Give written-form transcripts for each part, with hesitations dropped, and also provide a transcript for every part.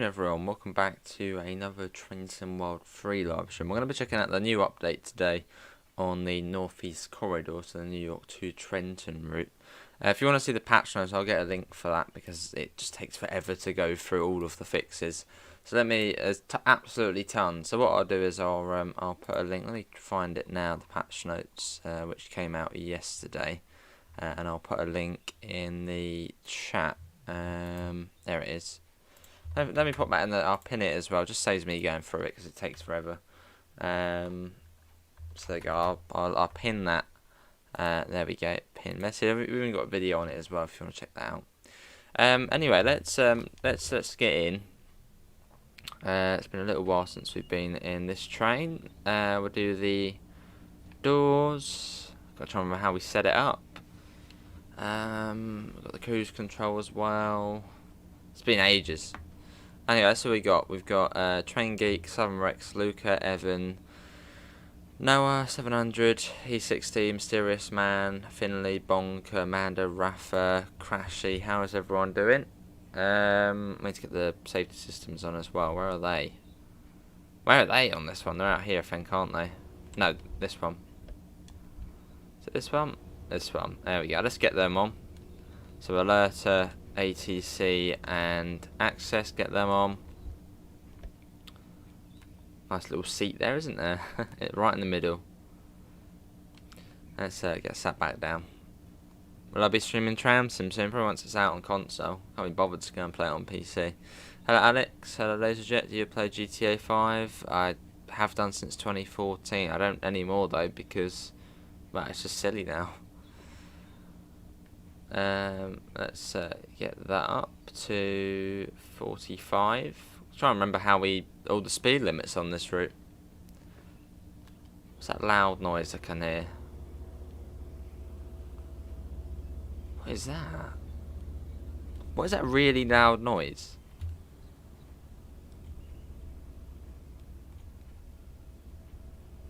everyone, welcome back to another Trenton World 3 live stream. We're going to be checking out the new update today on the northeast corridor to the New York to Trenton route. If you want to see the patch notes, I'll get a link for that because it just takes forever to go through all of the fixes. So there's absolutely tons. So what I'll do is I'll put a link. Let me find it now, the patch notes which came out yesterday, and I'll put a link in the chat. There it is. Let me put that in there. I'll pin it as well. Just saves me going through it because it takes forever. So there you go. I'll pin that. There we go. Pin. Let's see. We've even got a video on it as well if you want to check that out. Anyway, let's get in. It's been a little while since we've been in this train. We'll do the doors. Got to try and remember how we set it up. We've got the cruise control as well. It's been ages. Anyway, that's what we got. We've got Train Geek, Southern Rex, Luca, Evan, Noah, 700, E60, Mysterious Man, Finley, Bonker, Amanda, Rafa, Crashy. How is everyone doing? I need to get the safety systems on as well. Where are they? Where are they on this one? They're out here, I think, aren't they? No, this one. Is it this one? This one. There we go. Let's get them on. So Alerta, ATC and Access, get them on. Nice little seat there, isn't there? Right in the middle. Let's get sat back down. Will I be streaming Tram Sim soon? Probably once it's out on console. Can't be bothered to go and play it on PC. Hello Alex, hello Laserjet, do you play GTA 5? I have done since 2014. I don't anymore though because, well, it's just silly now. Let's get that up to 45. Try and remember how all the speed limits on this route. What's that loud noise I can hear? What is that? What is that really loud noise?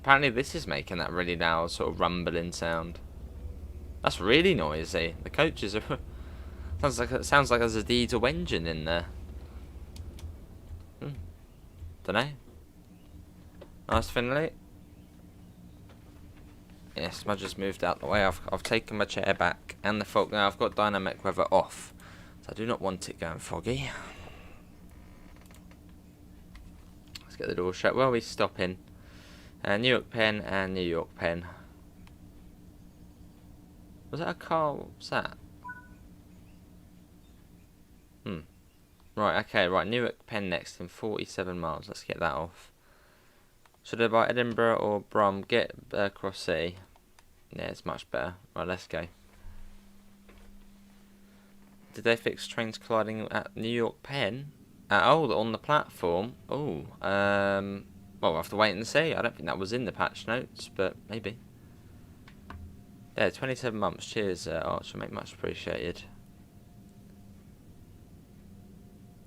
Apparently this is making that really loud sort of rumbling sound. That's really noisy. The coaches are sounds like there's a diesel engine in there. Dunno. Nice Finley. Yes, I just moved out the way. I've taken my chair back and the fog. Now I've got dynamic weather off, so I do not want it going foggy. Let's get the door shut. Where are we stopping? New York Penn and New York Penn. Was that a car? What was that? Right, okay, right. Newark Penn next in 47 miles. Let's get that off. Should I buy Edinburgh or Brum? Get Cross City. Yeah, it's much better. Right, let's go. Did they fix trains colliding at New York Penn? Oh, on the platform. Oh, well, we'll have to wait and see. I don't think that was in the patch notes, but maybe. Yeah, 27 months. Cheers, Archer, mate. Much appreciated.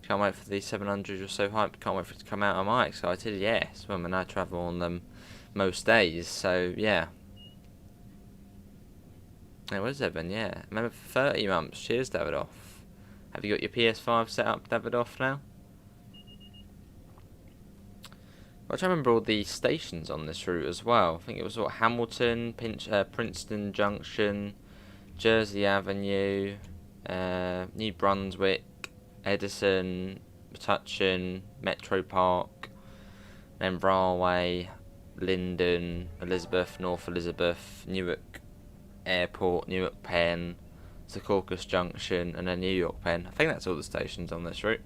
Can't wait for the 700. You're so hyped. Can't wait for it to come out. Am I excited? Yes. Well, I mean, I travel on them most days, so yeah. Hey, where's Evan? Yeah. Remember, 30 months. Cheers, Davidoff. Have you got your PS5 set up, Davidoff, now? I try to remember all the stations on this route as well. I think it was what, Hamilton, Princeton Junction, Jersey Avenue, New Brunswick, Edison, Metuchen, Metro Park, then Rahway, Linden, Elizabeth, North Elizabeth, Newark Airport, Newark Penn, Secaucus Junction, and then New York Penn. I think that's all the stations on this route.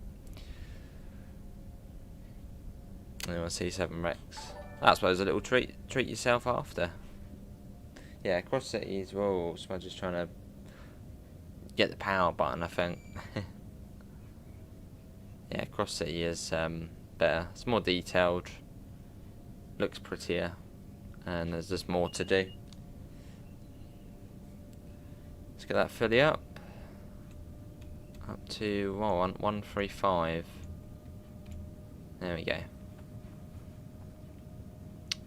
Anyone see 7 Rex? I suppose a little treat yourself after. Yeah, Cross Cities. Whoa, so I'm just trying to get the power button, I think. Yeah, Cross City is better. It's more detailed, looks prettier, and there's just more to do. Let's get that fully up to 135. There we go.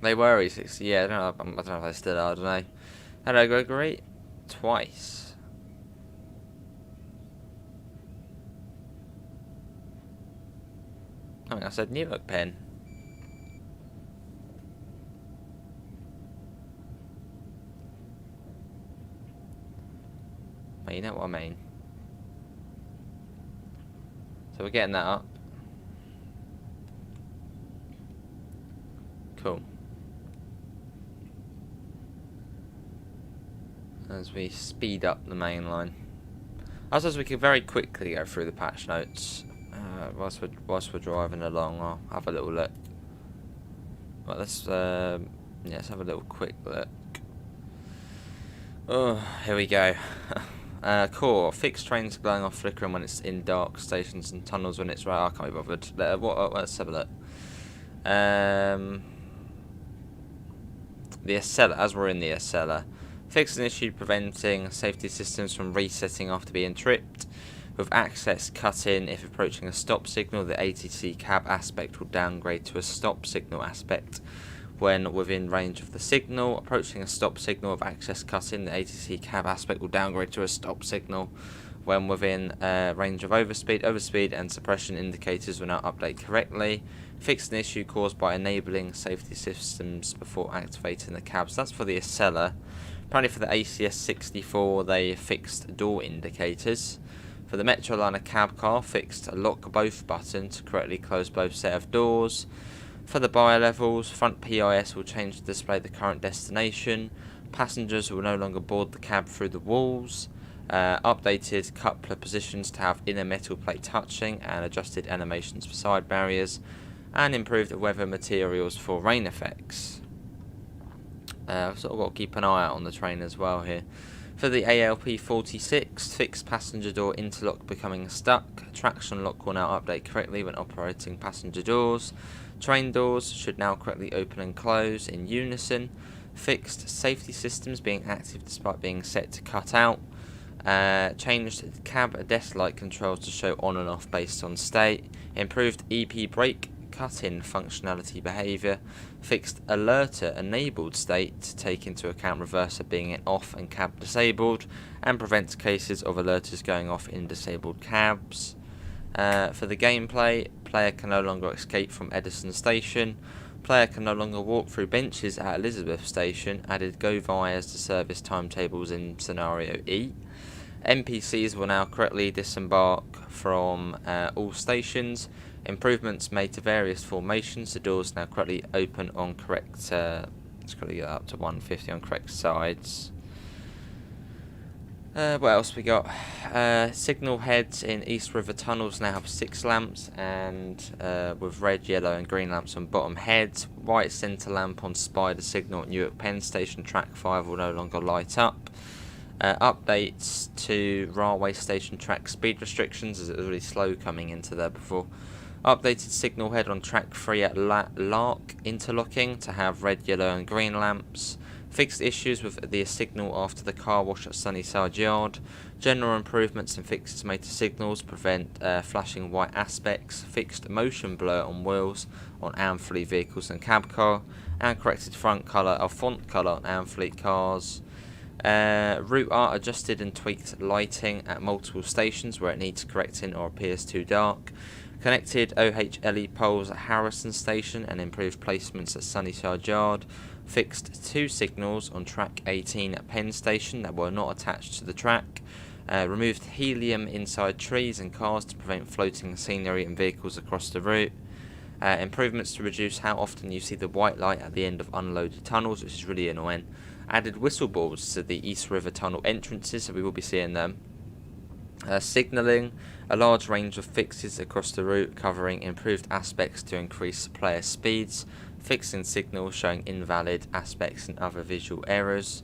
They were E60. Yeah, I don't know if they still are. I don't know. Hello, Gregory. Twice. I think I said Newark, Penn. Well, you know what I mean. So we're getting that up. Cool. As we speed up the main line. I suppose we could very quickly go through the patch notes whilst we're driving along. I'll have a little look. Well, let's have a little quick look. Oh, here we go. Core, fixed trains glowing off flickering when it's in dark, stations and tunnels when it's right. I can't be bothered. Let's have a look. The Acela, as we're in the Acela. Fixed an issue preventing safety systems from resetting after being tripped. With access cut in, if approaching a stop signal, the ATC cab aspect will downgrade to a stop signal aspect when within range of the signal. Approaching a stop signal with access cut in, the ATC cab aspect will downgrade to a stop signal when within range of overspeed. Overspeed and suppression indicators will now update correctly. Fixed an issue caused by enabling safety systems before activating the cabs. That's for the Acela. Apparently for the ACS 64 they fixed door indicators. For the Metroliner cab car, fixed lock both buttons to correctly close both set of doors. For the bi-levels, front PIS will change to display the current destination. Passengers will no longer board the cab through the walls. Updated coupler positions to have inner metal plate touching and adjusted animations for side barriers. And improved weather materials for rain effects. I've sort of got to keep an eye out on the train as well here. For the ALP 46, fixed passenger door interlock becoming stuck. Traction lock will now update correctly when operating passenger doors. Train doors should now correctly open and close in unison. Fixed safety systems being active despite being set to cut out. Changed cab desk light controls to show on and off based on state. Improved EP brake cut-in functionality behaviour. Fixed alerter enabled state to take into account reverser being in off and cab disabled, and prevents cases of alerters going off in disabled cabs. For the gameplay, player can no longer escape from Edison Station. Player can no longer walk through benches at Elizabeth Station. Added go vias to service timetables in scenario E. NPCs will now correctly disembark from all stations. Improvements made to various formations. The doors now correctly open on correct. Let's quickly get up to 150 on correct sides. What else we got? Signal heads in East River tunnels now have 6 lamps, and with red, yellow, and green lamps on bottom heads. White centre lamp on Spider signal at Newark Penn Station. Track 5 will no longer light up. Updates to railway station track speed restrictions, as it was really slow coming into there before. Updated signal head on track 3 at Lark interlocking to have red, yellow and green lamps. Fixed issues with the signal after the car wash at Sunnyside Yard. General improvements and fixes made to signals prevent flashing white aspects. Fixed motion blur on wheels on Amfleet vehicles and cab car. And corrected font colour on Amfleet cars. Route art adjusted and tweaked lighting at multiple stations where it needs correcting or appears too dark. Connected OHLE poles at Harrison Station and improved placements at Sunnyside Yard. Fixed 2 signals on track 18 at Penn Station that were not attached to the track. Removed helium inside trees and cars to prevent floating scenery and vehicles across the route. Improvements to reduce how often you see the white light at the end of unloaded tunnels, which is really annoying. Added whistle balls to the East River Tunnel entrances, so we will be seeing them. Signalling, a large range of fixes across the route covering improved aspects to increase player speeds, fixing signals showing invalid aspects and other visual errors.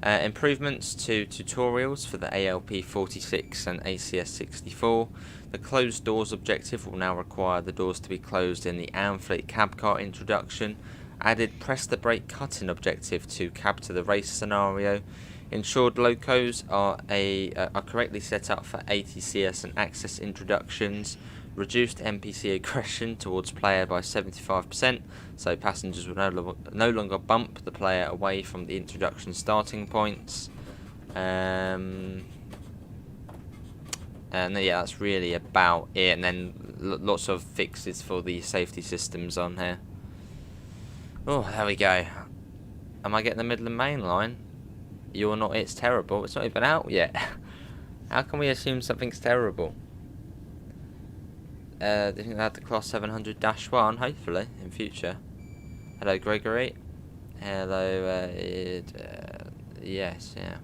Improvements to tutorials for the ALP 46 and ACS 64. The closed doors objective will now require the doors to be closed in the Amfleet cab car introduction. Added press the brake cut-in objective to cab to the race scenario. Ensured locos are correctly set up for ATCS and access introductions. Reduced NPC aggression towards player by 75%, so passengers will no longer bump the player away from the introduction starting points. And yeah, that's really about it. And then lots of fixes for the safety systems on here. Oh, there we go. Am I getting the Midland Main Line? You're not. It's terrible. It's not even out yet. How can we assume something's terrible? Do you think they had the class 700-1? Hopefully in future. Hello, Gregory. Hello. Yes. Yeah.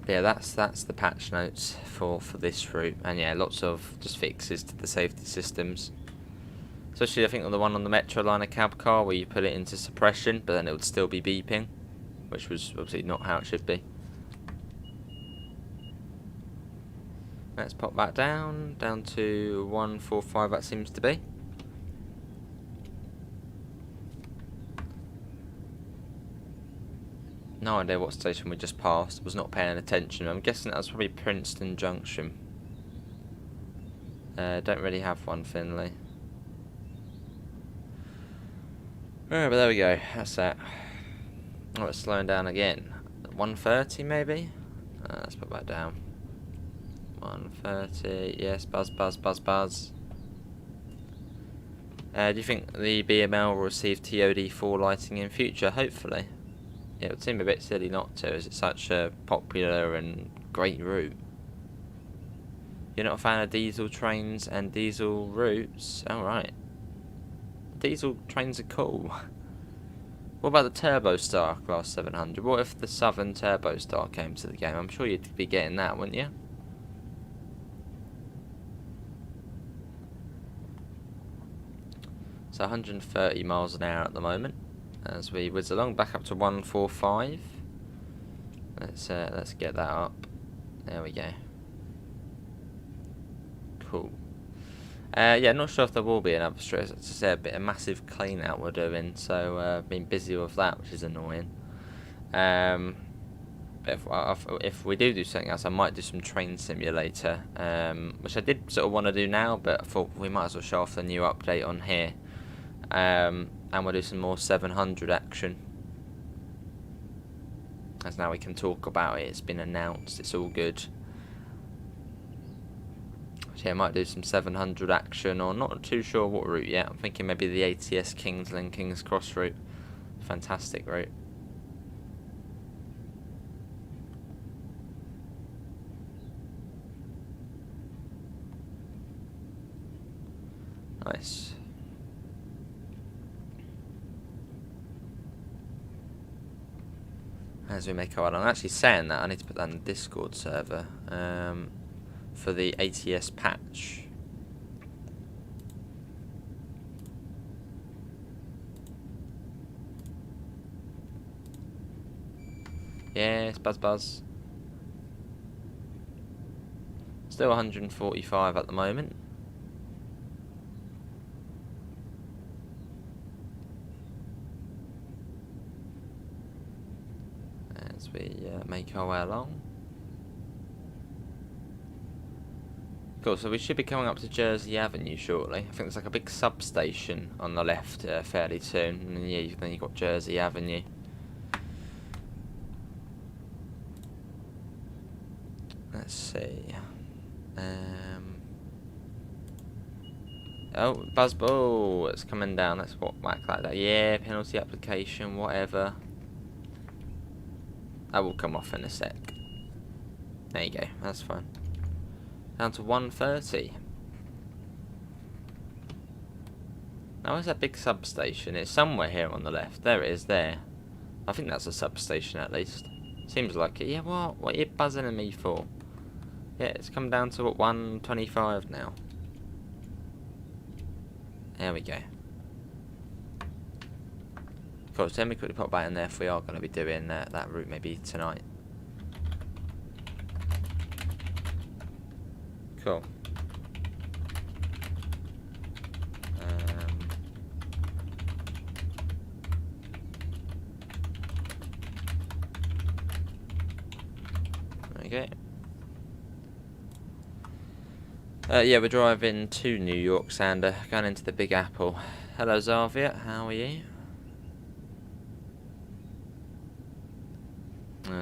Yeah, that's the patch notes for this route, and yeah, lots of just fixes to the safety systems. Especially, I think on the one on the Metro Liner cab car where you put it into suppression, but then it would still be beeping, which was obviously not how it should be. Let's pop that down to 145. That seems to be. No idea what station we just passed. Was not paying attention. I'm guessing that was probably Princeton Junction. Don't really have one, Finley. Oh, but there we go. That's that. Oh, it's slowing down again. 130 maybe? Let's put that down. 130. Yes, buzz, buzz, buzz, buzz. Do you think the BML will receive TOD4 lighting in future? Hopefully. It would seem a bit silly not to, as it's such a popular and great route. You're not a fan of diesel trains and diesel routes? Alright. Diesel trains are cool. What about the Turbo Star Class 700? What if the Southern Turbo Star came to the game? I'm sure you'd be getting that, wouldn't you? So 130 miles an hour at the moment as we whiz along, back up to 145. Let's get that up. There we go. Cool. Yeah, not sure if there will be another stress. As I said, a massive clean out we're doing, so been busy with that, which is annoying. But if we do something else, I might do some train simulator, which I did sort of want to do now, but I thought we might as well show off the new update on here. And we'll do some more 700 action, as now we can talk about it. It's been announced, it's all good. So yeah, I might do some 700 action, or not too sure what route yet. I'm thinking maybe the ATS Kings Lynn Kings Cross route. Fantastic route. Nice. As we make our way on. I'm actually saying that I need to put that in the Discord server for the ATS patch. Yes, buzz buzz. Still 145 at the moment. As we make our way along. Cool, so we should be coming up to Jersey Avenue shortly. I think there's like a big substation on the left fairly soon, and then, yeah, then you've got Jersey Avenue. Let's see. Oh, buzzball! It's coming down. Let's walk back like that. Yeah, penalty application, whatever. That will come off in a sec. There you go. That's fine. Down to 130. Now, where's that big substation? It's somewhere here on the left. There it is. There. I think that's a substation at least. Seems like it. Yeah. What? What are you buzzing at me for? Yeah, it's come down to what, 125 now. There we go. Cool, so let me quickly pop that in there if we are going to be doing that route maybe tonight. Cool. Okay. Yeah, we're driving to New York, Sander, going into the Big Apple. Hello, Zavia, how are you?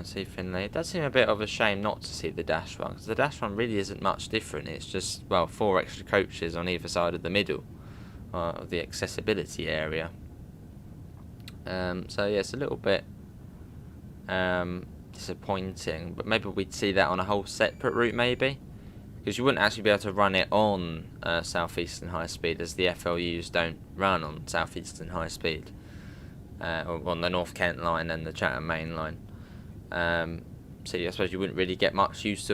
See Finlay. It does seem a bit of a shame not to see the dash run, because the dash run really isn't much different. It's just, well, 4 extra coaches on either side of the middle of the accessibility area. So yeah, it's a little bit disappointing, but maybe we'd see that on a whole separate route, maybe, because you wouldn't actually be able to run it on Southeastern High Speed, as the FLUs don't run on Southeastern High Speed, or on the North Kent line and the Chatham Main line. So I suppose you wouldn't really get much use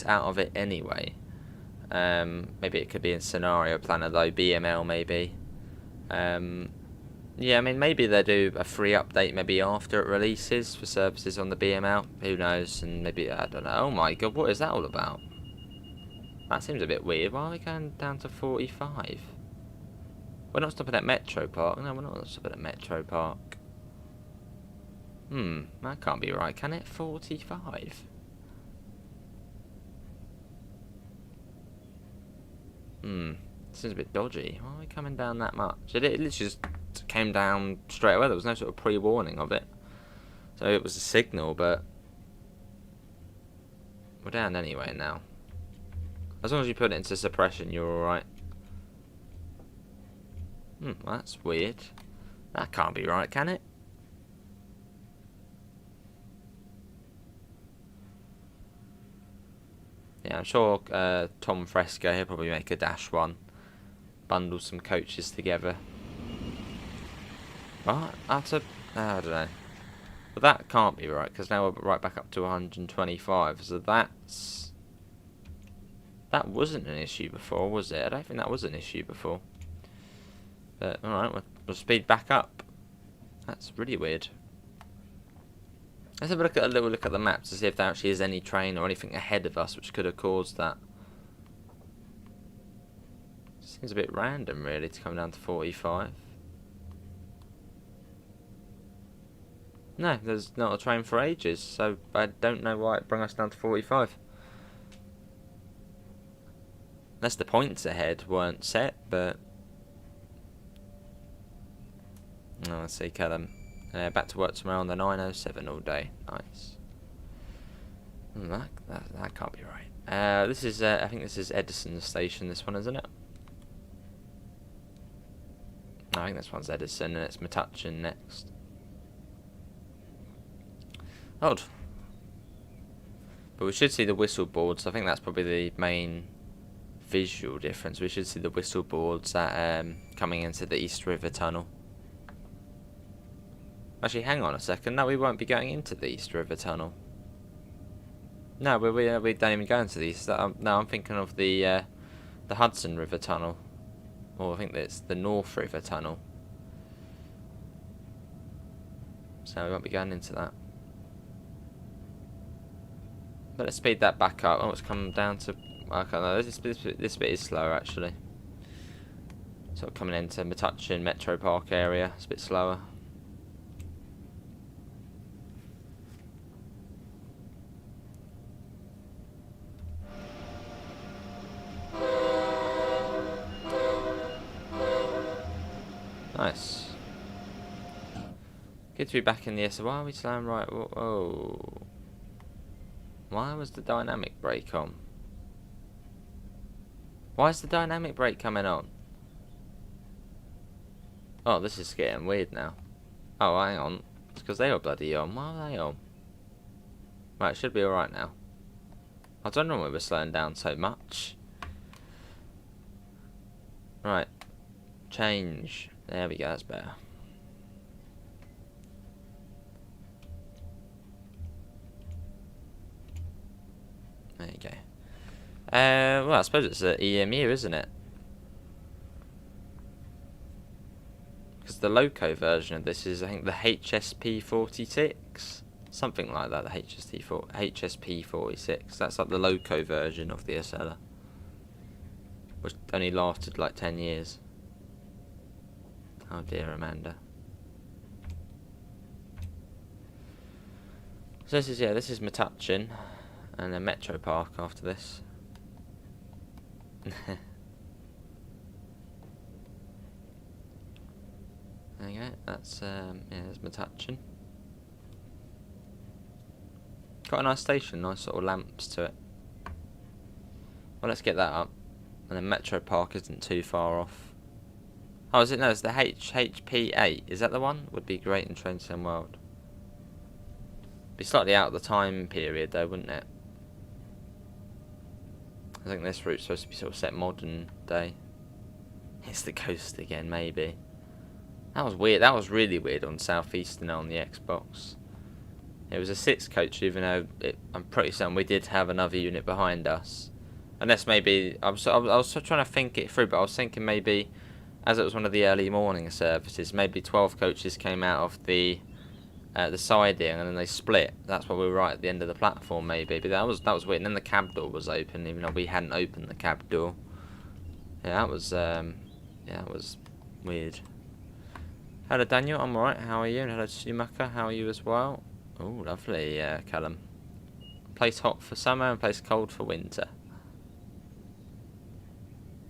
out of it anyway. Maybe it could be in scenario planner though, BML maybe. Yeah, I mean, maybe they do a free update maybe after it releases for services on the BML. Who knows? And maybe, I don't know. Oh my god, what is that all about? That seems a bit weird. Why are we going down to 45? We're not stopping at Metro Park. No, we're not stopping at Metro Park. That can't be right, can it? 45? Seems a bit dodgy. Why are we coming down that much? It literally just came down straight away. There was no sort of pre-warning of it. So it was a signal, but we're down anyway now. As long as you put it into suppression, you're alright. That's weird. That can't be right, can it? Yeah, I'm sure Tom Fresco, he'll probably make a dash one. Bundle some coaches together. What? I don't know. But that can't be right, because now we're right back up to 125. So that wasn't an issue before, was it? I don't think that was an issue before. But alright, we'll speed back up. That's really weird. Let's have a little look at the map to see if there actually is any train or anything ahead of us which could have caused that. Seems a bit random, really, to come down to 45. No, there's not a train for ages, so I don't know why it brought us down to 45. Unless the points ahead weren't set, but... Oh, let's see, Callum. Back to work tomorrow on the 9:07 all day. Nice. That can't be right. This is, I think this is Edison Station, this one, isn't it? No, I think this one's Edison, and it's Metuchen next. Odd. But we should see the whistle boards. I think that's probably the main visual difference. We should see the whistle boards at, coming into the East River Tunnel. Actually, hang on a second. No, we won't be going into the East River Tunnel. No, we don't even go into the East. No, I'm thinking of the Hudson River Tunnel. Or I think it's the North River Tunnel. So we won't be going into that. But let's speed that back up. Oh, it's come down to... I don't know. This bit is slower, actually. Sort of coming into Metuchen Metro Park area. It's a bit slower. Nice. Good to be back in the S. Why are we slam right? Whoa. Why was the dynamic brake on? Why is the dynamic brake coming on? Oh, this is getting weird now. Oh, hang on. It's because they were bloody on. Why are they on? Right, it should be alright now. I don't know why we're slowing down so much. Right. Change. There we go, that's better. There you go. Well, I suppose it's an EMU, isn't it? Because the loco version of this is, I think, the HSP46. Something like that, the HSP46. That's like the loco version of the Acela. Which only lasted like 10 years. Oh dear, Amanda. So this is Metuchen, and then Metro Park after this. There you go. That's there's Metuchen. quite a nice station, nice sort of lamps to it. Well, let's get that up. And then Metro Park isn't too far off. Oh, is it? No, it's the HP8. Is that the one? Would be great in Trenton World. Be slightly out of the time period though, wouldn't it? I think this route's supposed to be sort of set modern day. It's the coast again, maybe. That was weird. That was really weird on Southeastern on the Xbox. It was a 6 coach, even though I'm pretty certain we did have another unit behind us. Unless maybe I was trying to think it through, but I was thinking maybe, as it was one of the early morning services, maybe 12 coaches came out of the siding and then they split. That's why we were right at the end of the platform, maybe. But that was weird. And then the cab door was open, even though we hadn't opened the cab door. Yeah, that was weird. Hello, Daniel. I'm alright. How are you? And hello, Schumacher. How are you as well? Oh, lovely, Callum. Place hot for summer and place cold for winter.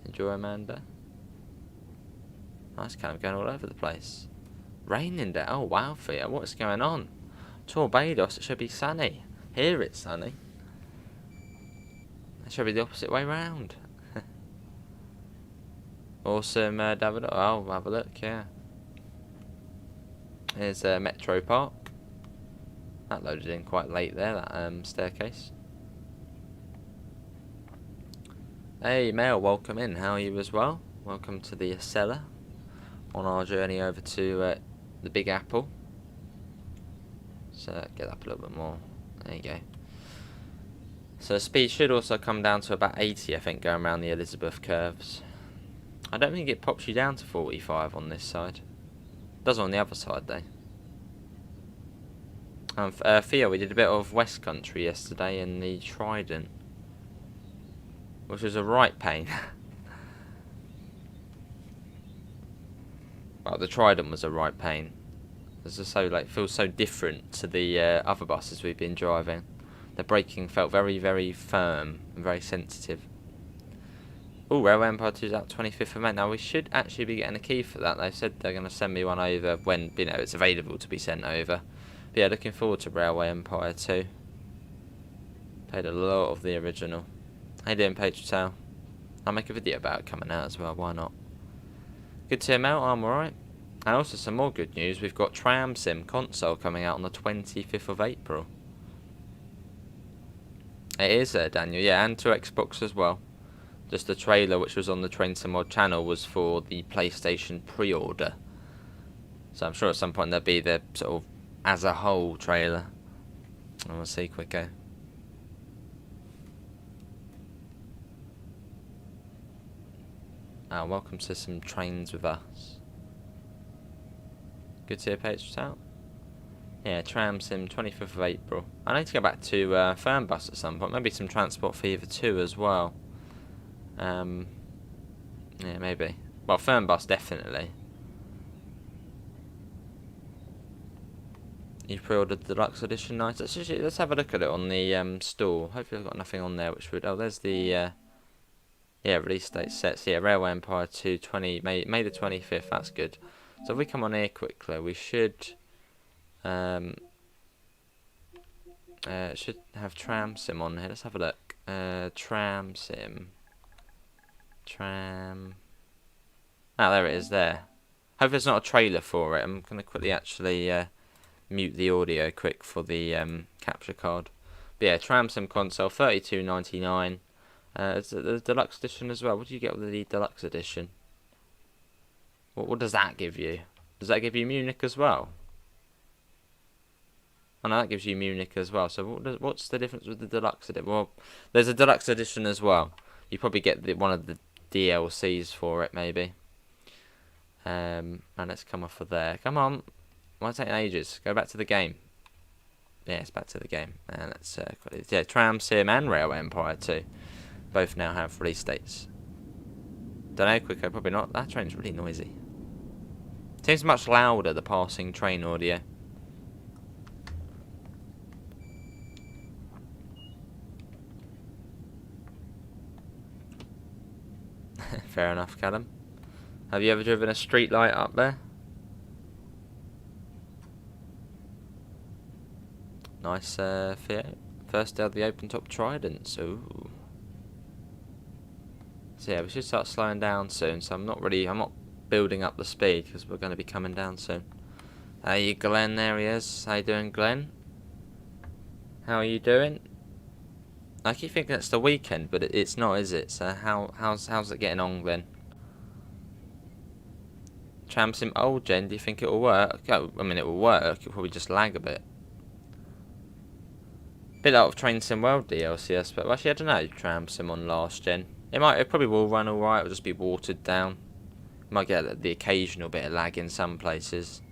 Enjoy, Amanda. Nice, Callum, going all over the place. Raining there. Oh, wow, Thea. What's going on? Torbados, it should be sunny. Here it's sunny. It should be the opposite way round. Awesome, David. Oh, I'll have a look, yeah. Here's Metro Park. That loaded in quite late there, that staircase. Hey, Mel, welcome in. How are you as well? Welcome to the cellar on our journey over to the Big Apple. So get up a little bit more. There you go. So speed should also come down to about 80, I think, going around the Elizabeth curves. I don't think it pops you down to 45 on this side. It does on the other side though. Theo, we did a bit of West Country yesterday in the Trident, which was a right pain. Well, the Trident was a right pain. It's just so feels so different to the other buses we've been driving. The braking felt very, very firm and very sensitive. Oh, Railway Empire 2 is out 25th of May. Now we should actually be getting a key for that. They said they're going to send me one over when it's available to be sent over. But yeah, looking forward to Railway Empire 2. Played a lot of the original. How you doing, Page Tale? I'll make a video about it coming out as well. Why not? Good to hear, Mel. I'm alright. And also some more good news. We've got Tram Sim console coming out on the 25th of April. It is there, Daniel. Yeah, and to Xbox as well. Just the trailer which was on the Trenton Mod channel was for the PlayStation pre-order. So I'm sure at some point there'll be the sort of as a whole trailer. And we'll see quicker. Welcome to some trains with us. Good to hear, Page out. Yeah, Tram Sim, 25th of April. I need to go back to Fernbus at some point. Maybe some Transport Fever 2 as well. Yeah, maybe. Well, Fernbus definitely. You pre-ordered the deluxe edition. Nice. Let's have a look at it on the store. Hopefully, I've got nothing on there which would. Oh, there's the release date sets. Yeah, Railway Empire 2, May the 25th. That's good. So if we come on here quickly, we should have Tram Sim on here. Let's have a look. Tram Sim. Ah, there it is there. Hope there's not a trailer for it. I'm going to quickly actually mute the audio quick for the capture card. But yeah, Tram Sim console, $32.99. It's the deluxe edition as well. What do you get with the deluxe edition? What does that give you? Does that give you Munich as well? Oh no, that gives you Munich as well. So what's the difference with the deluxe edition? Well, there's a deluxe edition as well. You probably get one of the DLCs for it, maybe. And let's come off of there. Come on. Why taking ages? Go back to the game. Yeah, it's back to the game. And let's yeah, Tram Sim and Railway Empire 2. Both now have release dates. Don't know, quicker, probably not. That train's really noisy. Seems much louder, the passing train audio. Fair enough, Callum. Have you ever driven a street light up there? Nice Fiat. first day of the open top Tridents. Ooh. So yeah, we should start slowing down soon. So I'm not building up the speed because we're going to be coming down soon. Hey, Glenn, there he is. How you doing, Glenn? How are you doing? I keep thinking it's the weekend, but it's not, is it? So how's it getting on, Glenn? Tram Sim old gen, do you think it'll work? Oh, I mean, it will work. It'll probably just lag a bit. Bit out of Train Sim World DLC, I suppose. Actually, I don't know. Tram Sim on last gen. It probably will run alright. It'll just be watered down. Might get the occasional bit of lag in some places.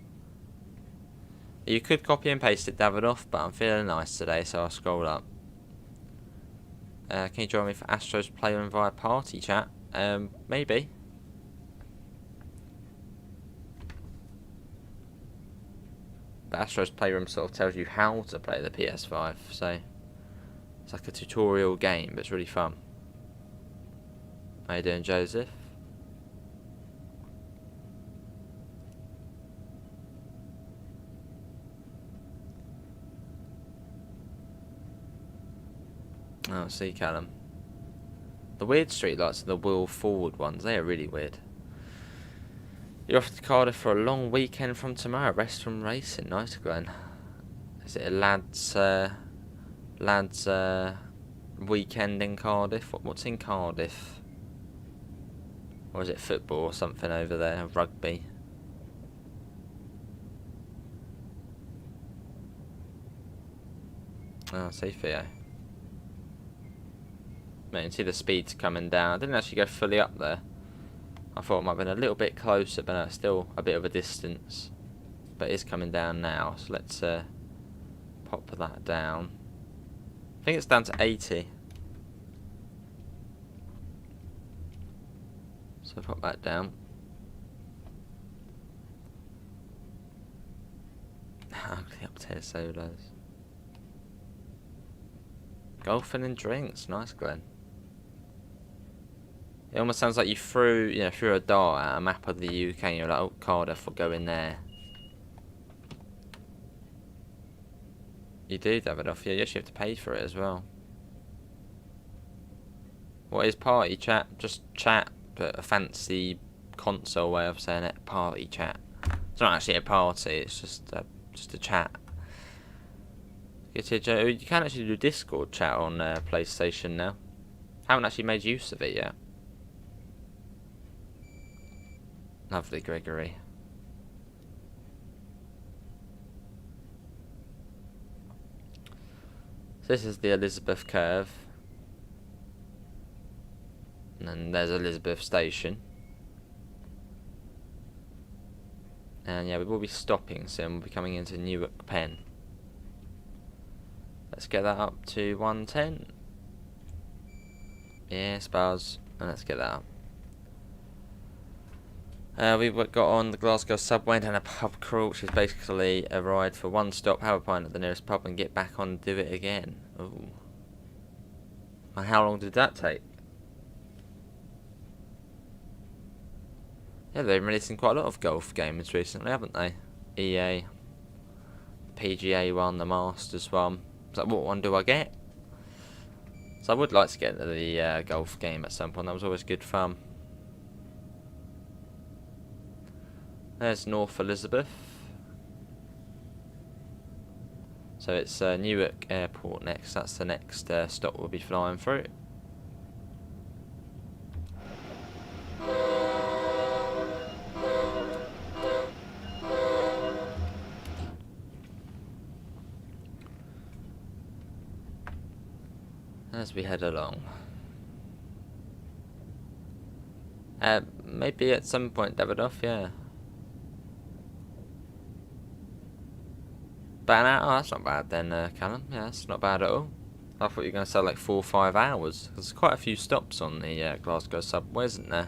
You could copy and paste it, Davidoff, but I'm feeling nice today, so I'll scroll up. Can you join me for Astro's Playroom via party chat? Maybe. But Astro's Playroom sort of tells you how to play the PS5, so it's like a tutorial game, but it's really fun. How you doing, Joseph? Oh, see, Callum. The weird streetlights are the wheel forward ones. They are really weird. You're off to Cardiff for a long weekend from tomorrow. Rest from racing. Nice, Glenn. Is it a lads weekend in Cardiff? What's in Cardiff? Or is it football or something over there? Rugby. Oh, see, Theo. Man, you can see the speed's coming down. I didn't actually go fully up there. I thought it might have been a little bit closer, but no, it's still a bit of a distance. But it is coming down now, so let's pop that down. I think it's down to 80. So pop that down. Ugly upstairs solos. Golfing and drinks, nice, Glenn. It almost sounds like you threw a dart at a map of the UK and you're like, oh, Cardiff, we'll go in there. You do, Davidoff. Yeah, you actually have to pay for it as well. What is party chat? Just chat, but a fancy console way of saying it. Party chat. It's not actually a party. It's just a chat. You can actually do Discord chat on PlayStation now. Haven't actually made use of it yet. Lovely, Gregory. So this is the Elizabeth curve. And then there's Elizabeth Station. And yeah, we will be stopping soon. We'll be coming into Newark, Penn. Let's get that up to 110. Yes, Buzz. And let's get that up. We've got on the Glasgow subway and a pub crawl, which is basically a ride for one stop, have a pint at the nearest pub and get back on and do it again. Ooh. And how long did that take? Yeah, they've been releasing quite a lot of golf games recently, haven't they? EA, PGA one, the Masters one. It's like, what one do I get? So I would like to get the golf game at some point. That was always good fun. There's North Elizabeth. So it's Newark Airport next. That's the next stop we'll be flying through. As we head along. Maybe at some point, Davidoff, yeah. About an hour? Oh, that's not bad then, Callum. Yeah, that's not bad at all. I thought you were going to say like 4 or 5 hours. There's quite a few stops on the Glasgow subway, isn't there?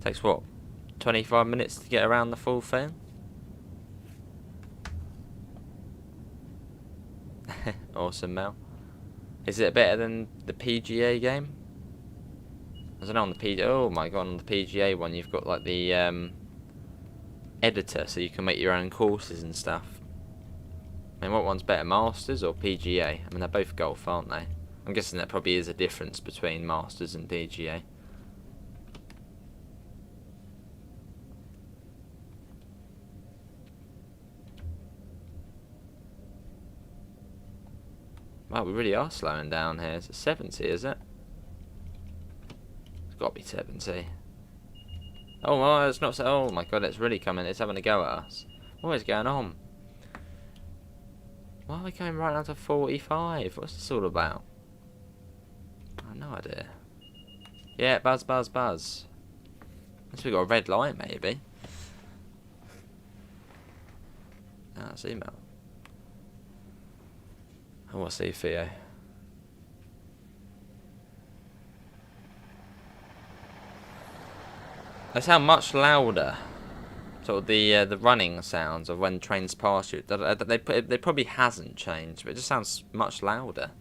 Takes what? 25 minutes to get around the full thing? Awesome, Mel. Is it better than the PGA game? I don't know, on the PGA... Oh my god, on the PGA one you've got like the editor, so you can make your own courses and stuff. mean, what one's better, Masters or PGA? I mean, they're both golf, aren't they? I'm guessing there probably is a difference between Masters and PGA. Wow, we really are slowing down here. It's 70, is it? It's got to be 70. Oh, well, it's not so. Oh my god, it's really coming. It's having a go at us. What is going on? Why are we going right down to 45? What's this all about? I have no idea. Yeah, buzz, buzz, buzz. Unless we got a red light, maybe. Ah, it's email. Oh, what's the Theo? They sound much louder. Sort of the running sounds of when trains pass you. They probably hasn't changed, but it just sounds much louder.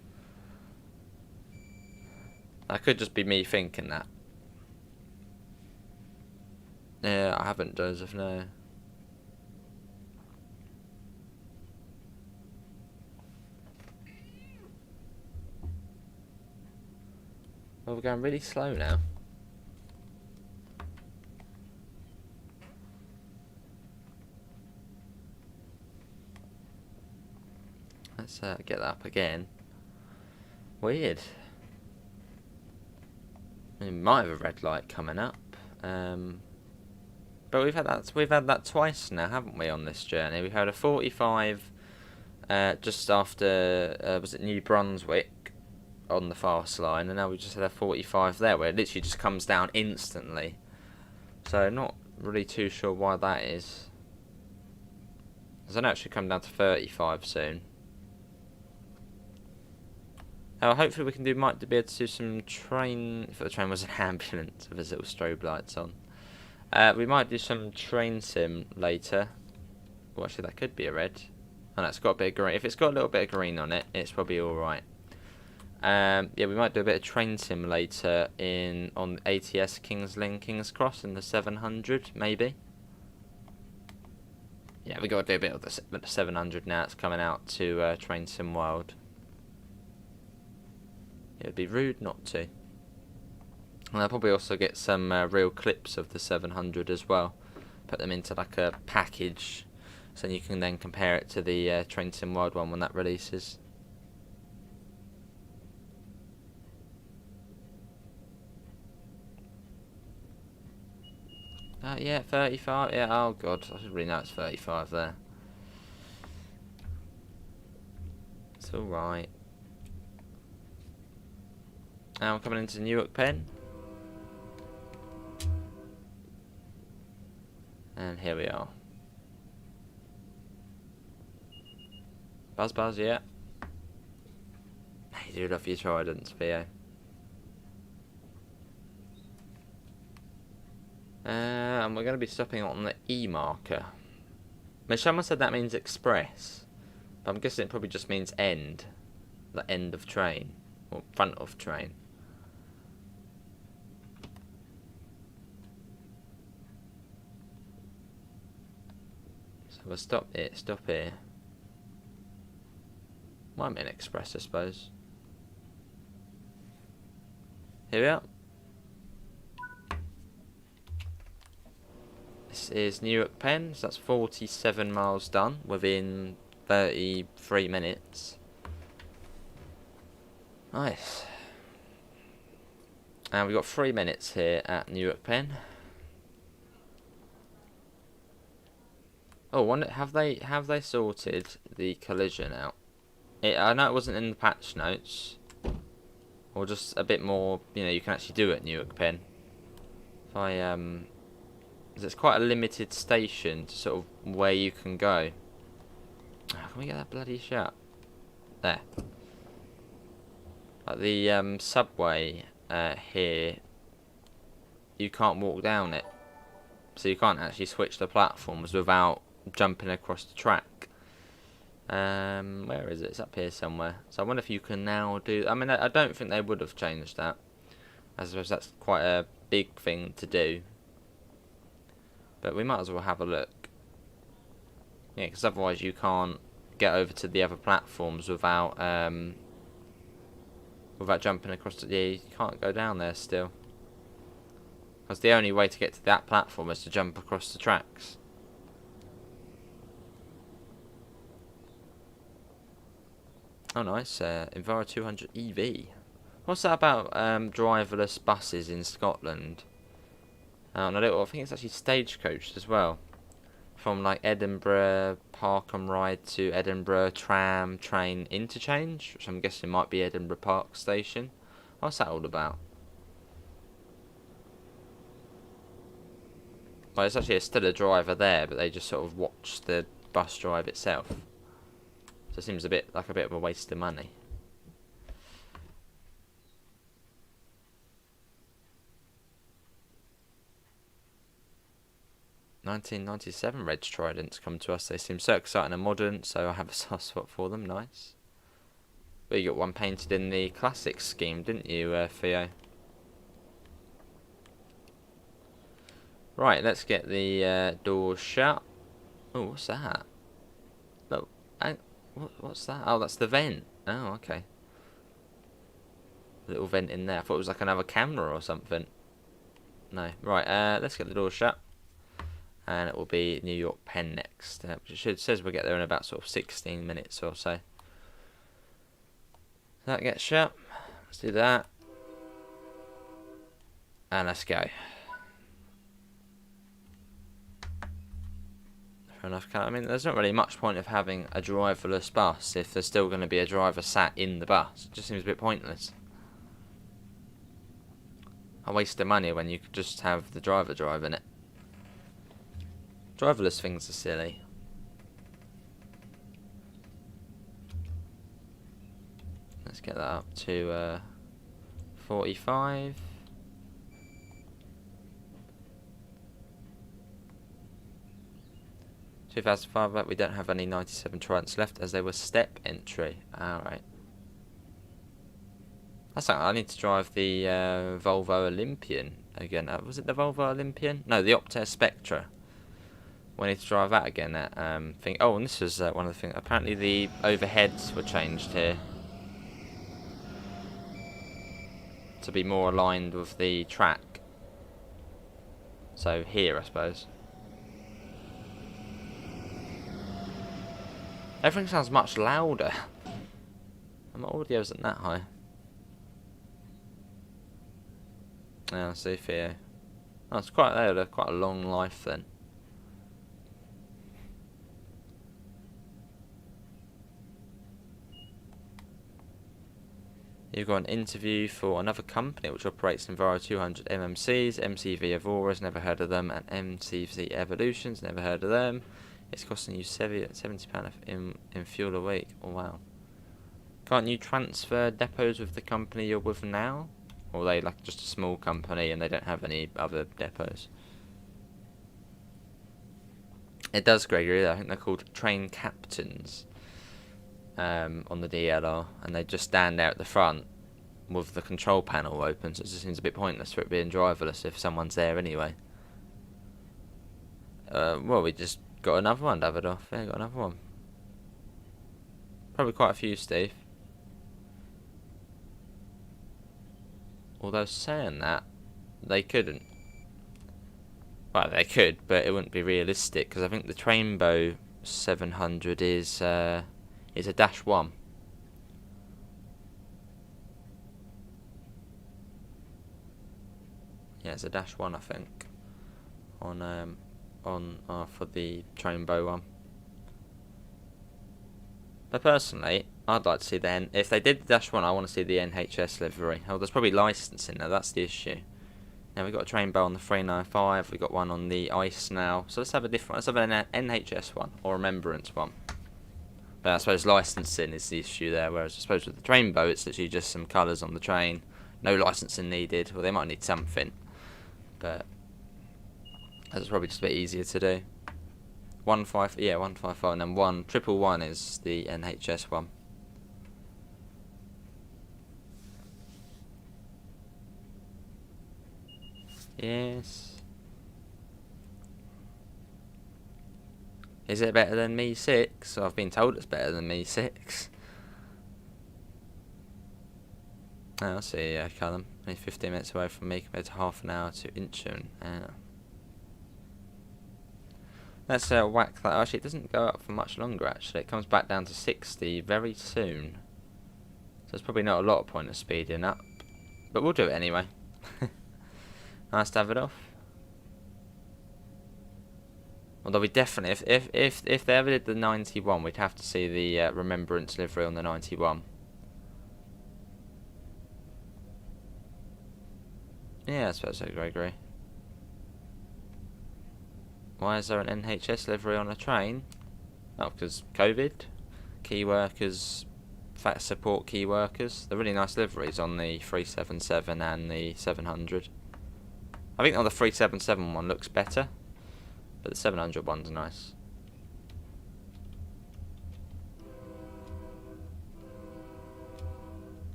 That could just be me thinking that. Yeah, I haven't, Joseph, no. Well, we're going really slow now. Let's get that up again. Weird. We might have a red light coming up. But we've had that twice now, haven't we, on this journey? We had a 45 just after was it New Brunswick on the fast line, and now we just had a 45 there where it literally just comes down instantly. So not really too sure why that is. Because I know it should come down to 35 soon. Hopefully we can might be able to do some train. If the train was an ambulance with its little strobe lights on. We might do some train sim later. Well, actually that could be a red. Oh no, it's got a bit of green. If it's got a little bit of green on it, it's probably alright. Yeah, we might do a bit of train sim later on ATS Kings Lynn, Kings Cross in the 700, maybe. Yeah, we got to do a bit of the 700 now. It's coming out to Train Sim World. It would be rude not to. And I'll probably also get some real clips of the 700 as well. Put them into like a package, so you can then compare it to the Train Sim World one when that releases. Yeah, 35. Yeah, oh god, I should really know it's 35 there. It's alright. Now we're coming into Newark Penn. And here we are. Buzz buzz, yeah. You do love your tridents, Theo. And we're going to be stopping on the E marker. I mean, someone said that means express, but I'm guessing it probably just means end. The end of train. Or front of train. So we'll stop here. Might be an express, I suppose. Here we are. This is Newark Penn, so that's 47 miles done within 33 minutes. Nice. And we've got 3 minutes here at Newark Penn. Oh, wonder have they sorted the collision out? I know it wasn't in the patch notes, or just a bit more. You can actually do it at Newark Penn. If I it's quite a limited station to sort of where you can go. Oh, can we get that bloody shut? There. Like the subway here, you can't walk down it, so you can't actually switch the platforms without jumping across the track. Where is it? It's up here somewhere. So I wonder if you can now do. I mean, I don't think they would have changed that. I suppose that's quite a big thing to do. But we might as well have a look. Yeah, because otherwise you can't get over to the other platforms without jumping across the... Yeah, you can't go down there still. Because the only way to get to that platform is to jump across the tracks. Oh, nice. Enviro 200 EV. What's that about driverless buses in Scotland? I think it's actually stagecoached as well. From like Edinburgh Park and Ride to Edinburgh tram train interchange, which I'm guessing might be Edinburgh Park Station. What's that all about? Well, it's actually still a driver there, but they just sort of watch the bus drive itself. So it seems a bit like a bit of a waste of money. (1997) Reg Tridents come to us. They seem so exciting and modern, so I have a soft spot for them. Nice. But you got one painted in the classic scheme, didn't you, Theo? Right, let's get the doors shut. Oh, what's that? Look, what's that? Oh, that's the vent. Oh, okay. Little vent in there. I thought it was like another camera or something. No. Right, let's get the door shut. And it will be New York Penn next. It says we'll get there in about sort of 16 minutes or so. That gets shut. Let's do that. And let's go. Fair enough. I mean, there's not really much point of having a driverless bus if there's still going to be a driver sat in the bus. It just seems a bit pointless. A waste of money when you could just have the driver driving it. Driverless things are silly. Let's get that up to 45. (2005), we don't have any 97 Tridents left as they were step entry. Alright. That's like I need to drive the Volvo Olympian again. Was it the Volvo Olympian? No, the Optare Spectra. We need to drive that again. That thing. Oh, and this is one of the things. Apparently, the overheads were changed here to be more aligned with the track. So here, I suppose. Everything sounds much louder. My audio isn't that high. Yeah, I see. Theo. Oh, it's quite a long life then. You've got an interview for another company which operates Enviro 200 MMCs, MCV Auroras, never heard of them, and MCV Evolutions, never heard of them. It's costing you £70 in fuel a week. Oh wow. Can't you transfer depots with the company you're with now? Or are they like just a small company and they don't have any other depots? It does, Gregory. I think they're called train captains. On the DLR, and they just stand out at the front with the control panel open, so it just seems a bit pointless for it being driverless if someone's there anyway. Well, we just got another one, Davidoff. Yeah, got another one. Probably quite a few, Steve. Although saying that, they couldn't. Well, they could, but it wouldn't be realistic, because I think the Trainbow 700 is a -1. Yeah, it's a -1, I think. For the Trainbow one. But personally, I'd like to see if they did the -1, I want to see the NHS livery. Oh, there's probably licensing now. That's the issue. Now we've got a Trainbow on the 395. We've got one on the Ice now. So let's have an NHS one or Remembrance one. But I suppose licensing is the issue there, whereas I suppose with the Trainbow it's literally just some colours on the train, no licensing needed. Well, they might need something, but that's probably just a bit easier to do. 155, and then 111 is the NHS one. Yes. Is it better than Me 6? Well, I've been told it's better than Me 6. Oh, I'll see, Callum. Only 15 minutes away from me compared to half an hour to Incheon. Let's whack that. Actually, it doesn't go up for much longer, actually. It comes back down to 60 very soon. So there's probably not a lot of point of speeding up. But we'll do it anyway. Nice to have it off. Although we definitely, if they ever did the 91, we'd have to see the remembrance livery on the 91. Yeah, I suppose I agree. Why is there an NHS livery on a train? Oh, because COVID. Key workers, support key workers. They're really nice liveries on the 377 and the 700. I think on the 377 one looks better, but the 700 one's nice.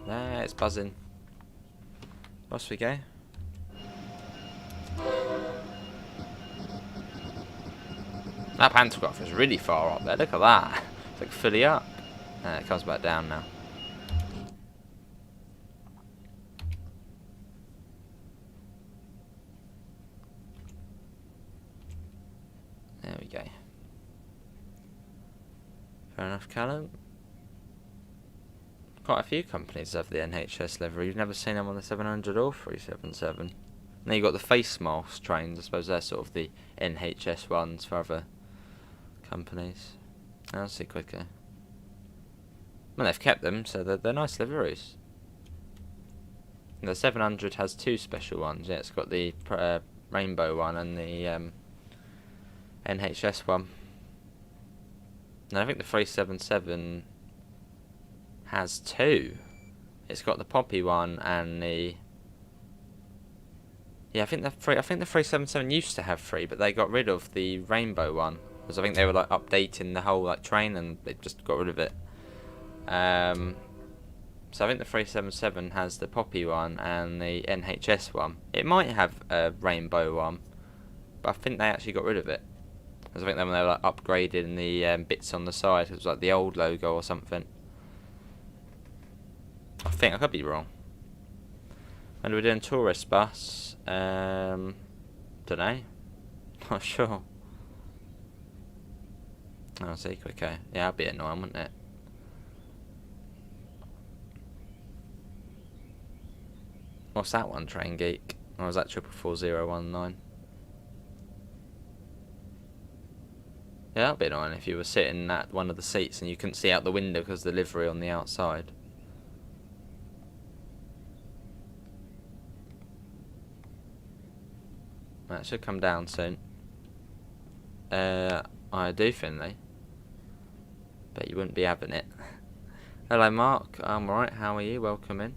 There, it's buzzing. Off we go. That pantograph is really far up there. Look at that. It's like fully up. It comes back down now. There we go. Fair enough, Callum. Quite a few companies have the NHS livery. You've never seen them on the 700 or 377. Now you've got the face mask trains. I suppose they're sort of the NHS ones for other companies. I'll see quicker. Well, they've kept them, so they're nice liveries. And the 700 has two special ones. Yeah, it's got the rainbow one and the NHS one. And I think the 377 has two. It's got the poppy one and the... Yeah, I think the 377 used to have three, but they got rid of the rainbow one. Because I think they were like updating the whole like train and they just got rid of it. So I think the 377 has the poppy one and the NHS one. It might have a rainbow one, but I think they actually got rid of it. Because I think when they were like upgrading the bits on the side, it was like the old logo or something. I think I could be wrong. And we're doing tourist bus. Don't know. Not sure. I'll see quicker. Yeah, that'd be annoying, wouldn't it? What's that one, Train Geek? Or was that 444019? Yeah, that'd be annoying if you were sitting at one of the seats and you couldn't see out the window because of the livery on the outside. That should come down soon. I do think they. Bet you wouldn't be having it. Hello Mark, I'm alright, how are you? Welcome in.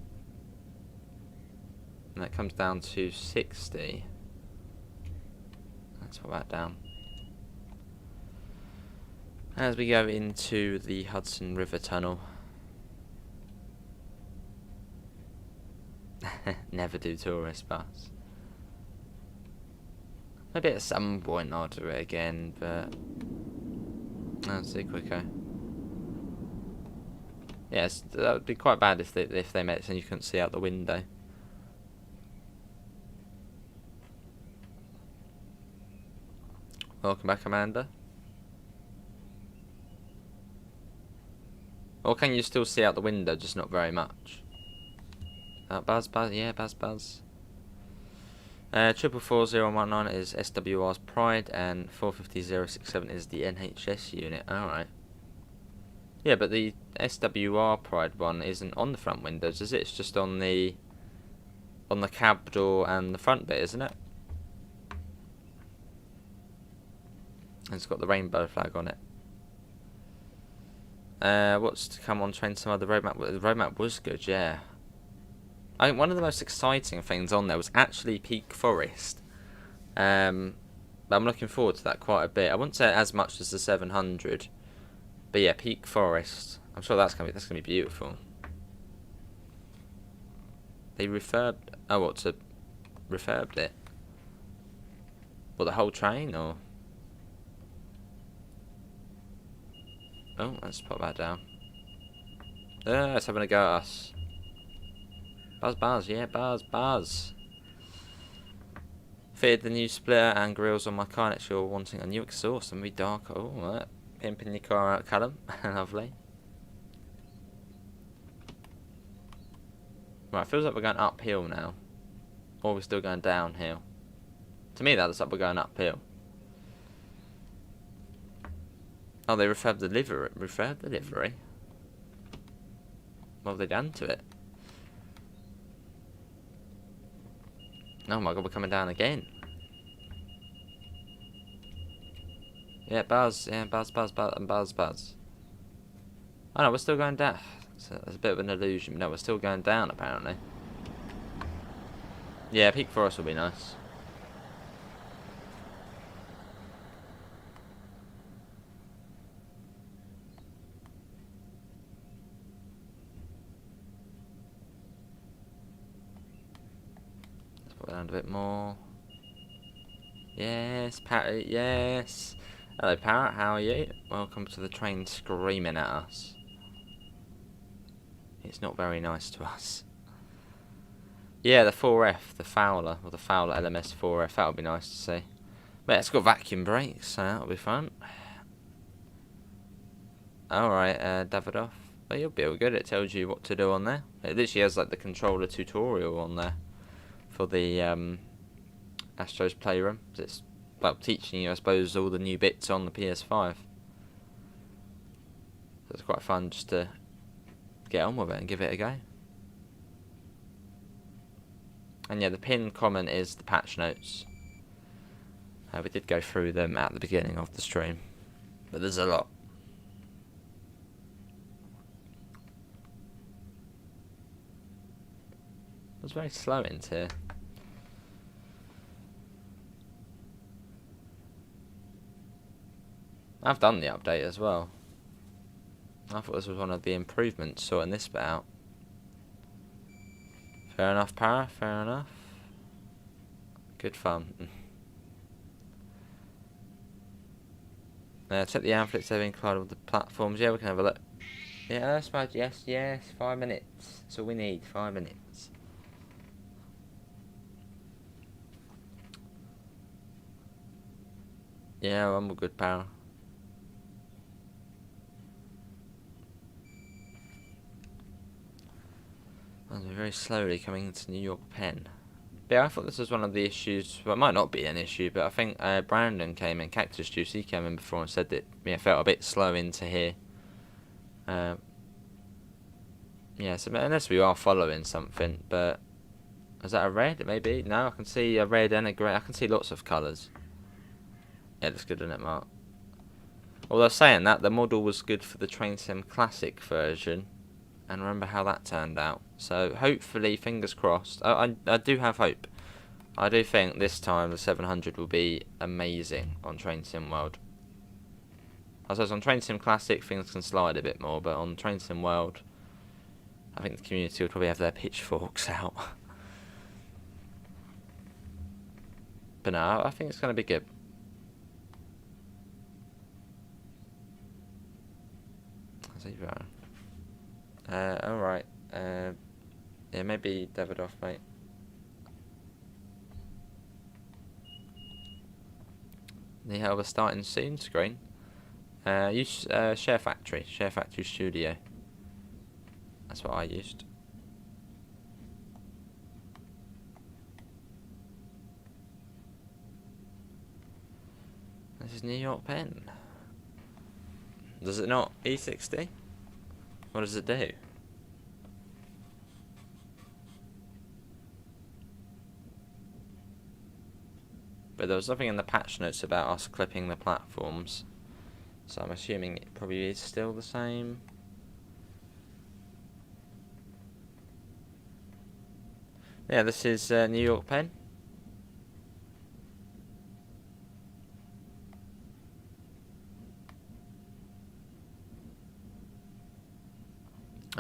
And that comes down to 60. Let's put that down. As we go into the Hudson River Tunnel. Never do tourist bus. Maybe at some point I'll do it again, but let's see quicker. Yes, that would be quite bad if they made it so you couldn't see out the window. Welcome back, Amanda. Or can you still see out the window, just not very much? Buzz, yeah, buzz. 444019 is SWR's Pride, and 450067 is the NHS unit. Alright. Yeah, but the SWR Pride one isn't on the front windows, is it? It's just on the cab door and the front bit, isn't it? And it's got the rainbow flag on it. What's to come on train? Some other roadmap. The roadmap was good, yeah. I think one of the most exciting things on there was actually Peak Forest. But I'm looking forward to that quite a bit. I wouldn't say as much as the 700, but yeah, Peak Forest. I'm sure that's gonna be beautiful. They refurbed. Oh, refurbed it? Well, the whole train, or Oh, let's put that down. It's having a go at us. Buzz, yeah, buzz. Fitted the new splitter and grills on my car. Next, you're wanting a new exhaust and be darker. Oh, right. Pimping your car out, Callum. Lovely. Right, feels like we're going uphill now. Or we're still going downhill. To me, that looks like we're going uphill. Oh, they refurbed the livery. What have they done to it? Oh my god, we're coming down again. Yeah, buzz. Yeah, buzz. Oh no, we're still going down. It's a bit of an illusion. No, we're still going down, apparently. Yeah, Peak Forest will be nice. Let's put it down a bit more. Yes, Parrot, yes. Hello, Parrot, how are you? Welcome to the train screaming at us. It's not very nice to us. Yeah, the 4F, the Fowler, or the Fowler LMS 4F, that would be nice to see. But it's got vacuum brakes, so that'll be fun. Alright, Davidoff. Well, you'll be all good. It tells you what to do on there. It literally has like the controller tutorial on there for the Astro's Playroom. It's well teaching you, I suppose, all the new bits on the PS5. So it's quite fun just to get on with it and give it a go. And yeah, the pinned comment is the patch notes. We did go through them at the beginning of the stream, but there's a lot. It was very slow into here. I've done the update as well. I thought this was one of the improvements, sorting this bit out. Fair enough, Para, fair enough. Good fun. Check the Amphlex they've included with the platforms. Yeah, we can have a look. Yeah, that's right. Yes, 5 minutes. That's all we need, 5 minutes. Yeah, I'm all good, pal. I'm very slowly coming into New York Penn. But yeah, I thought this was one of the issues. Well, it might not be an issue, but I think Brandon came in, Cactus Juice, he came in before and said that felt a bit slow into here. Yeah, so unless we are following something, but is that a red? Maybe? No, I can see a red and a grey. I can see lots of colours. Yeah, that's good, isn't it, Mark? Although saying that, the model was good for the Train Sim Classic version, and remember how that turned out. So hopefully, fingers crossed. I do have hope. I do think this time the 700 will be amazing on Train Sim World. I suppose on Train Sim Classic things can slide a bit more, but on Train Sim World, I think the community will probably have their pitchforks out. But no, I think it's going to be good. Alright. Yeah, maybe Davidoff, mate. The hell, we're starting soon screen. Use Share Factory Studio. That's what I used. This is New York Penn. Does it not E60? What does it do? But there was nothing in the patch notes about us clipping the platforms, so I'm assuming it probably is still the same. Yeah, this is New York Penn.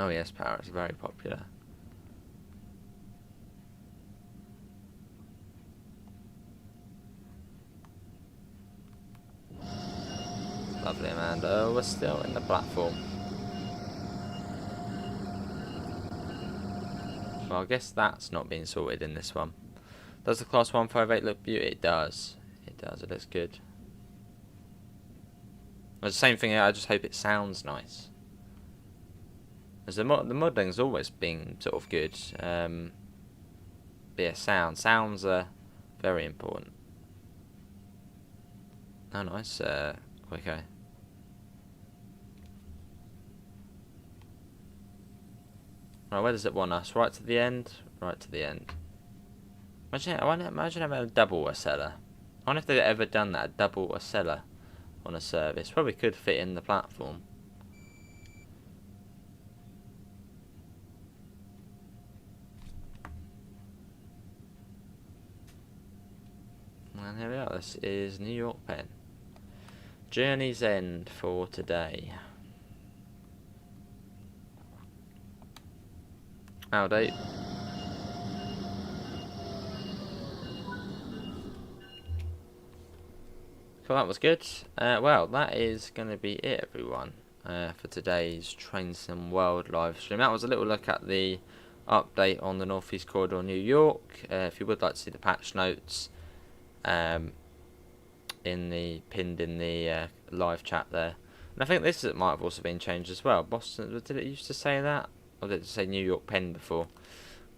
Oh yes, Paris, very popular. Lovely, Amanda. We're still in the platform. Well, I guess that's not being sorted in this one. Does the Class 158 look beautiful? It does. It does. It looks good. It's the same thing. I just hope it sounds nice. As the modeling's always been sort of good. But yeah, sounds are very important. Oh, nice. Okay. Right, where does it want us? Right to the end? Right to the end. Imagine having a double Acela. I wonder if they've ever done that, a double Acela on a service. Probably could fit in the platform. And here we are. This is New York Penn. Journey's end for today. Howdy. Cool, that was good. Well, that is going to be it, everyone, for today's Train Sim World live stream. That was a little look at the update on the Northeast Corridor, New York. If you would like to see the patch notes, pinned in the live chat there. And I think this might have also been changed as well. Boston, did it used to say that? Or did it say New York Penn before?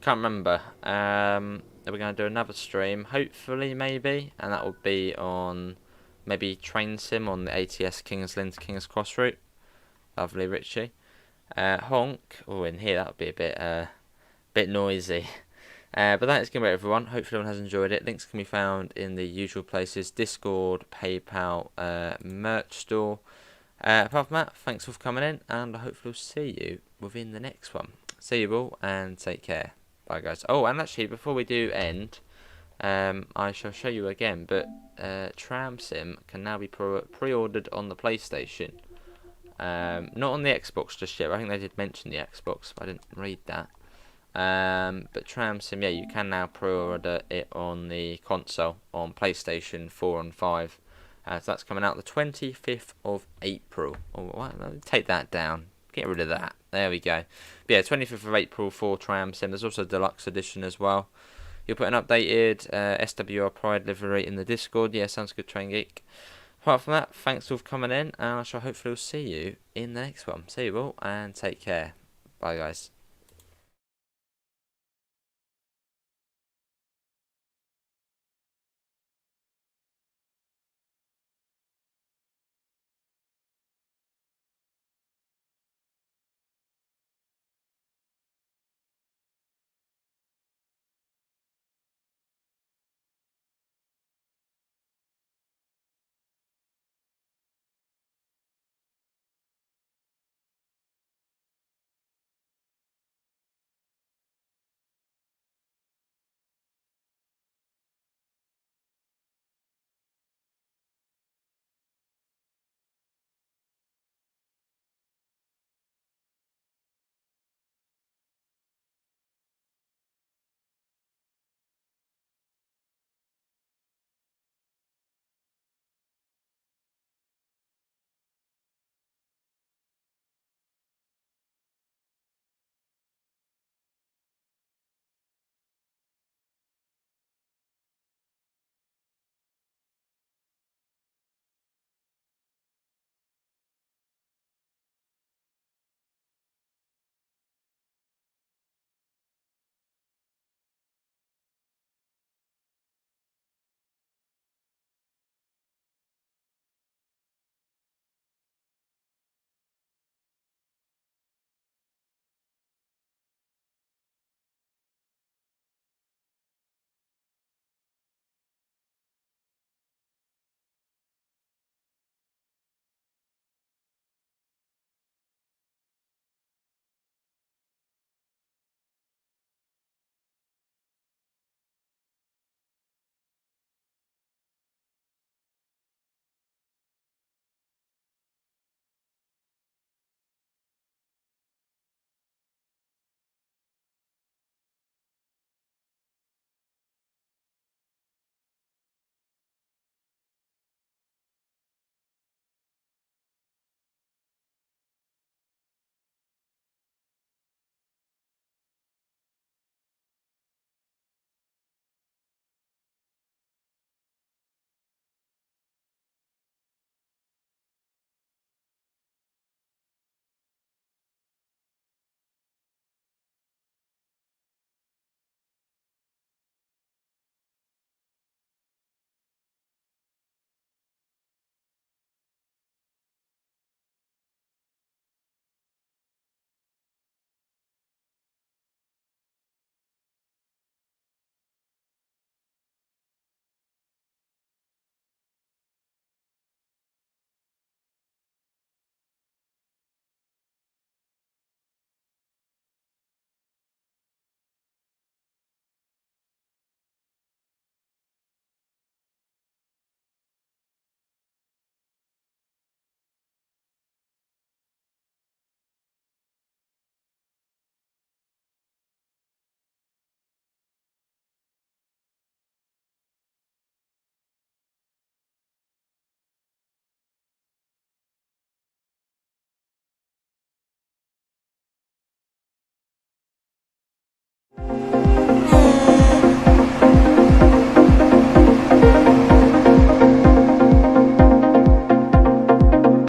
Can't remember. We're going to do another stream, hopefully, maybe. And that will be on maybe Train Sim on the ATS Kings Lynn to Kings Cross route. Lovely, Richie. Honk. Oh, in here, that would be a bit noisy. But that is going to be it, everyone. Hopefully everyone has enjoyed it. Links can be found in the usual places: Discord, PayPal, merch store. Apart from that, thanks for coming in, and I hopefully will see you within the next one. See you all, and take care. Bye, guys. Oh, and actually, before we do end, I shall show you again, but Tram Sim can now be pre-ordered on the PlayStation. Not on the Xbox just yet. I think they did mention the Xbox, but I didn't read that. But Tram Sim, yeah, you can now pre-order it on the console on PlayStation 4 and 5. So that's coming out the 25th of April. Oh, take that down. Get rid of that. There we go. But yeah, 25th of April for Tram Sim. There's also a deluxe edition as well. You'll put an updated SWR Pride livery in the Discord. Yeah, sounds good, Train Geek. Apart from that, thanks for coming in, and I shall hopefully see you in the next one. See you all, and take care. Bye, guys.